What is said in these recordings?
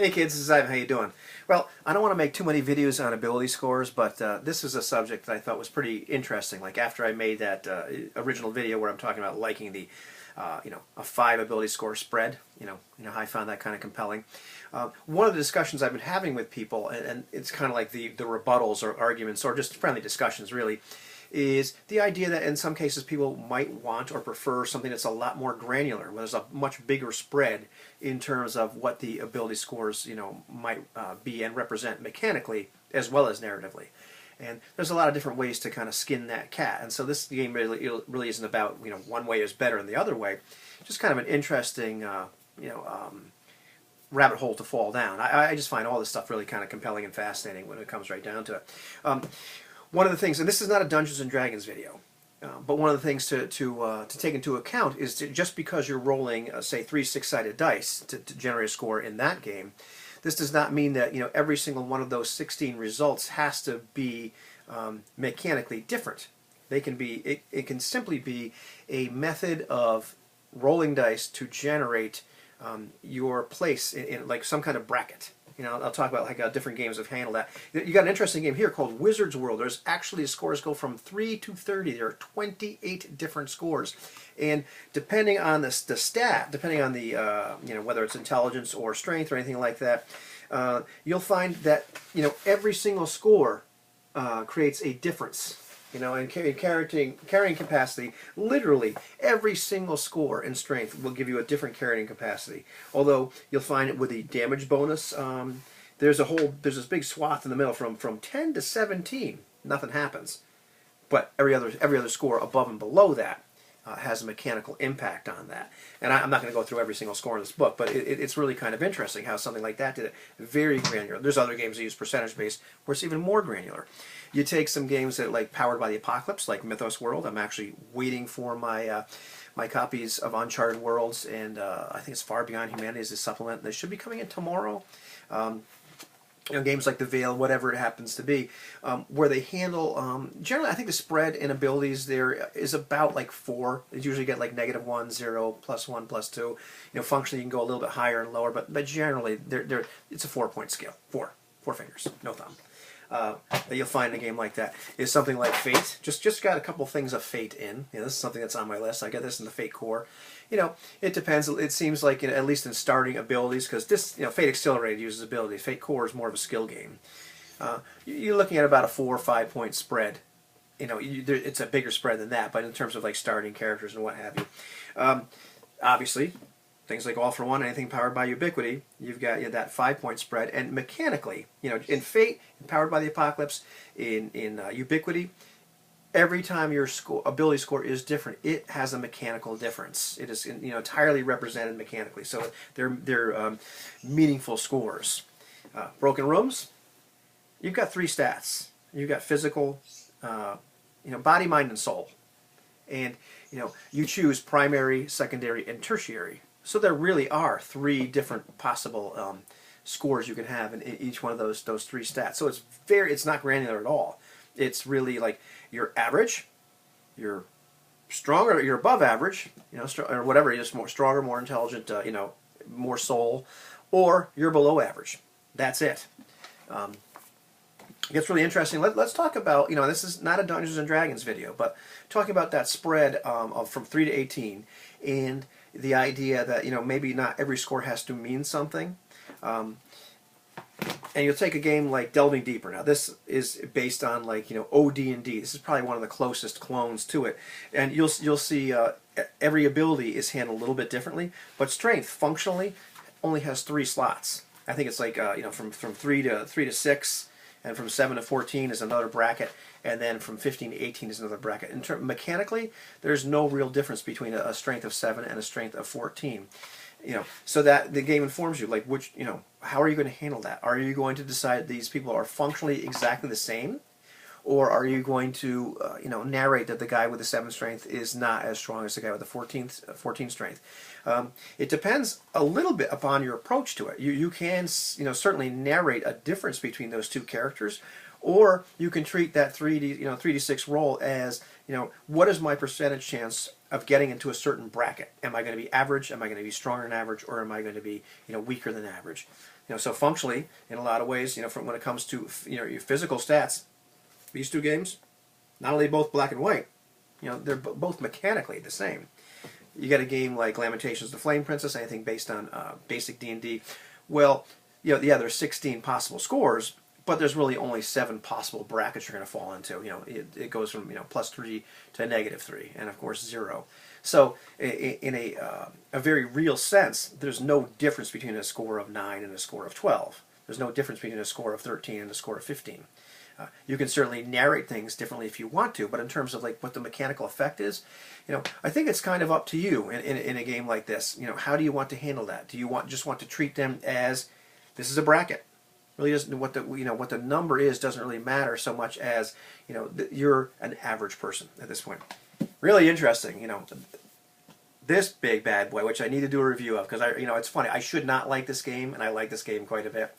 Hey kids, this is Ivan. How you doing? Well, I don't want to make too many videos on ability scores, but this is a subject that I thought was pretty interesting. Like after I made that original video where I'm talking about liking the, a 5 ability score spread, I found that kind of compelling. One of the discussions I've been having with people, and it's kind of like the rebuttals or arguments or just friendly discussions really, is the idea that in some cases people might want or prefer something that's a lot more granular, where there's a much bigger spread in terms of what the ability scores might be and represent mechanically as well as narratively. And there's a lot of different ways to kind of skin that cat. And so this game really isn't about one way is better than the other way. Just kind of an interesting rabbit hole to fall down. I just find all this stuff really kind of compelling and fascinating when it comes right down to it. One of the things, and this is not a Dungeons and Dragons video, but one of the things to take into account is just because you're rolling, say, 3 6-sided dice to generate a score in that game, this does not mean that every single one of those 16 results has to be mechanically different. They can be. It can simply be a method of rolling dice to generate your place in like some kind of bracket. I'll talk about like how different games have handled that. You got an interesting game here called Wizard's World. There's actually scores go from 3 to 30. There are 28 different scores, and depending on the stat, depending on the whether it's intelligence or strength or anything like that, you'll find that every single score creates a difference. And carrying capacity, literally every single score in strength will give you a different carrying capacity. Although you'll find with the damage bonus, there's this big swath in the middle from 10 to 17. Nothing happens, but every other score above and below that has a mechanical impact on that. And I'm not going to go through every single score in this book, but it's really kind of interesting how something like that did it. Very granular. There's other games that use percentage based where it's even more granular. You take some games that like Powered by the Apocalypse, like Mythos World. I'm actually waiting for my my copies of Uncharted Worlds, and I think it's Far Beyond Humanity as a supplement. They should be coming in tomorrow. Games like The Veil, whatever it happens to be, where they handle, generally I think the spread in abilities there is about like 4. You usually get like -1, 0, +1, +2. Functionally you can go a little bit higher and lower, but generally it's a 4-point scale. Four fingers, no thumb. That you'll find in a game like that is something like Fate. Just got a couple things of Fate in. This is something that's on my list. I got this in the Fate core. It depends. It seems like at least in starting abilities, because this Fate Accelerated uses abilities. Fate core is more of a skill game. You're looking at about a 4 or 5 point spread. It's a bigger spread than that, but in terms of like starting characters and what have you, obviously. Things like All for One, anything powered by Ubiquity, you've got that 5-point spread. And mechanically, in Fate, Powered by the Apocalypse, in Ubiquity, every time your ability score is different, it has a mechanical difference. It is entirely represented mechanically. So they're meaningful scores. Broken Rooms, you've got 3 stats. You've got physical, body, mind, and soul. And you choose primary, secondary, and tertiary. So there really are 3 different possible scores you can have in each one of those 3 stats. So it's not granular at all. It's really like your average, your stronger, you're above average, or whatever. You're just more stronger, more intelligent, more soul, or you're below average. That's it. It gets really interesting. Let's talk about this is not a Dungeons and Dragons video, but talking about that spread from 3 to 18 and the idea that maybe not every score has to mean something. And you'll take a game like Delving Deeper. Now this is based on like OD&D. This is probably one of the closest clones to it, and you'll see every ability is handled a little bit differently. But strength functionally only has 3 slots. I think it's like from 3 to 6. And from 7 to 14 is another bracket, and then from 15 to 18 is another bracket. Mechanically, there's no real difference between a strength of 7 and a strength of 14. So that the game informs you, like how are you going to handle that? Are you going to decide these people are functionally exactly the same, or are you going to narrate that the guy with the 7 strength is not as strong as the guy with the 14 strength? It depends a little bit upon your approach to it. You can certainly narrate a difference between those 2 characters, or you can treat that 3d 6 roll as what is my percentage chance of getting into a certain bracket. Am I going to be average? Am I going to be stronger than average? Or am I going to be, weaker than average? So functionally, in a lot of ways, from when it comes to, your physical stats, these two games, not only both black and white, they're both mechanically the same. You get a game like Lamentations of the Flame Princess, anything based on basic D&D. Well, yeah, there's 16 possible scores, but there's really only 7 possible brackets you're going to fall into. It goes from +3 to -3, and of course 0. So in a very real sense, there's no difference between a score of 9 and a score of 12. There's no difference between a score of 13 and a score of 15. You can certainly narrate things differently if you want to, but in terms of like what the mechanical effect is, I think it's kind of up to you in a game like this. How do you want to handle that? Do you just want to treat them as this is a bracket? Really doesn't what the number is doesn't really matter so much as you're an average person at this point. Really interesting. This big bad boy, which I need to do a review of because it's funny. I should not like this game, and I like this game quite a bit.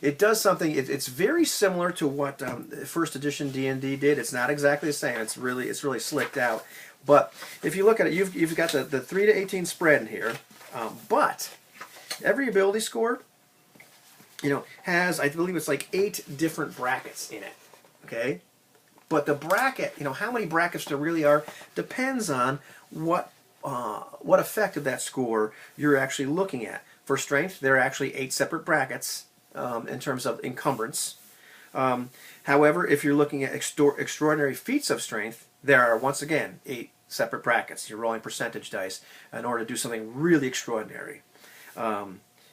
It does something. It's very similar to what first edition D&D did. It's not exactly the same. It's really slicked out. But if you look at it, you've got the 3 to 18 spread in here. But every ability score, has, I believe it's like 8 different brackets in it. Okay, but the bracket, how many brackets there really are depends on what effect of that score you're actually looking at. For strength, there are actually 8 separate brackets. In terms of encumbrance. However, if you're looking at extraordinary feats of strength, there are, once again, 8 separate brackets. You're rolling percentage dice in order to do something really extraordinary. But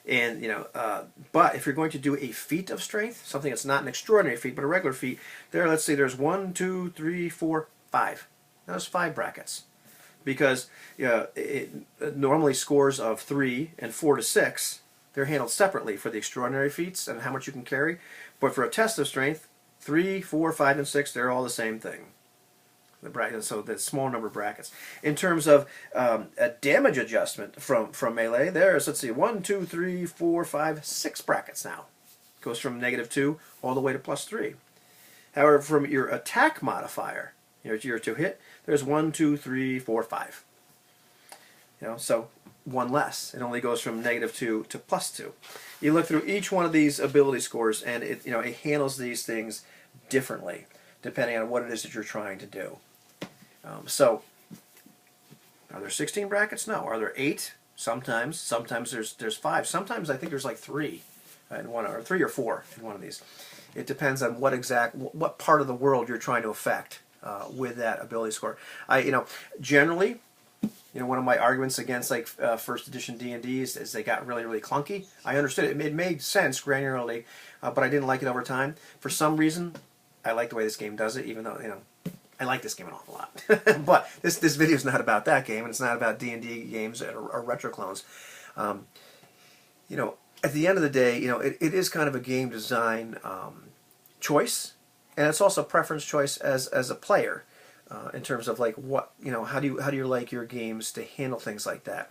if you're going to do a feat of strength, something that's not an extraordinary feat, but a regular feat, let's say there's 1, 2, 3, 4, 5. There's 5 brackets. Because normally scores of 3 and 4 to 6, they're handled separately for the extraordinary feats and how much you can carry. But for a test of strength, 3, 4, 5, and 6, they're all the same thing. So the small number of brackets. In terms of a damage adjustment from melee, there's, let's see, 1, 2, 3, 4, 5, 6 brackets now. Goes from -2 all the way to +3. However, from your attack modifier, your to hit, there's 1, 2, 3, 4, 5. So 1 less. It only goes from -2 to +2. You look through each one of these ability scores, and it handles these things differently depending on what it is that you're trying to do. So, are there 16 brackets? No. Are there 8? Sometimes. Sometimes there's 5. Sometimes I think there's like 3 in one, or 3 or 4 in one of these. It depends on what part of the world you're trying to affect with that ability score. Generally. One of my arguments against like first edition D&D is they got really, really clunky. I understood it. It made sense granularly, but I didn't like it over time. For some reason, I like the way this game does it, even though, I like this game an awful lot. But this video is not about that game, and it's not about D&D games or retro clones. At the end of the day, it is kind of a game design choice, and it's also a preference choice as a player. In terms of like how do you like your games to handle things like that?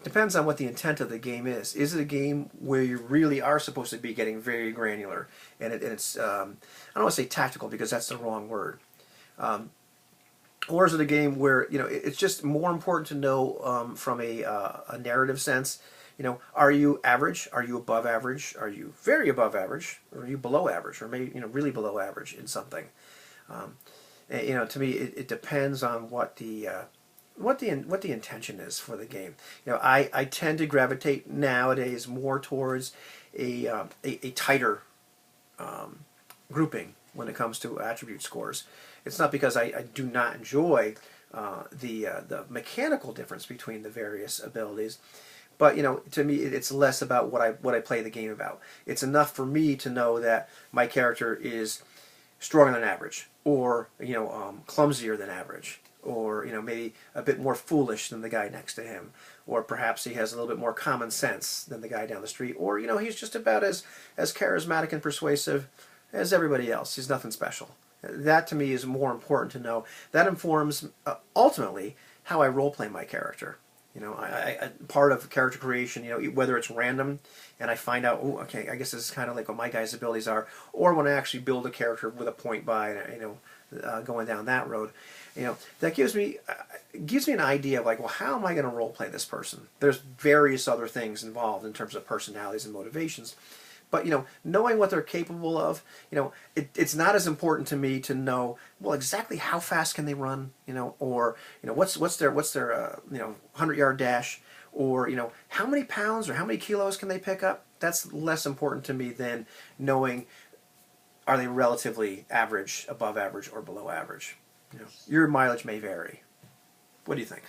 Depends on what the intent of the game is. Is it a game where you really are supposed to be getting very granular, and it's I don't want to say tactical because that's the wrong word, or is it a game where it's just more important to know from a narrative sense? Are you average? Are you above average? Are you very above average? Or are you below average? Or maybe really below average in something? To me, it depends on what the intention is for the game. I tend to gravitate nowadays more towards a tighter grouping when it comes to attribute scores. It's not because I do not enjoy the mechanical difference between the various abilities, but to me it's less about what I play the game about. It's enough for me to know that my character is stronger than average, or clumsier than average, or maybe a bit more foolish than the guy next to him, or perhaps he has a little bit more common sense than the guy down the street, or he's just about as charismatic and persuasive as everybody else. He's nothing special. That to me is more important to know. That informs ultimately how I role play my character. You know, part of character creation, you know, whether it's random and I find out, oh, okay, I guess this is kind of like what my guy's abilities are, or when I actually build a character with a point by, you know, going down that road, you know, that gives me an idea of like, well, how am I going to role play this person? There's various other things involved in terms of personalities and motivations. But you know, knowing what they're capable of, you know, it's not as important to me to know, well, exactly how fast can they run, you know, or you know, what's their you know, 100-yard dash, or you know, how many pounds or how many kilos can they pick up. That's less important to me than knowing, are they relatively average, above average, or below average. You know, your mileage may vary. What do you think?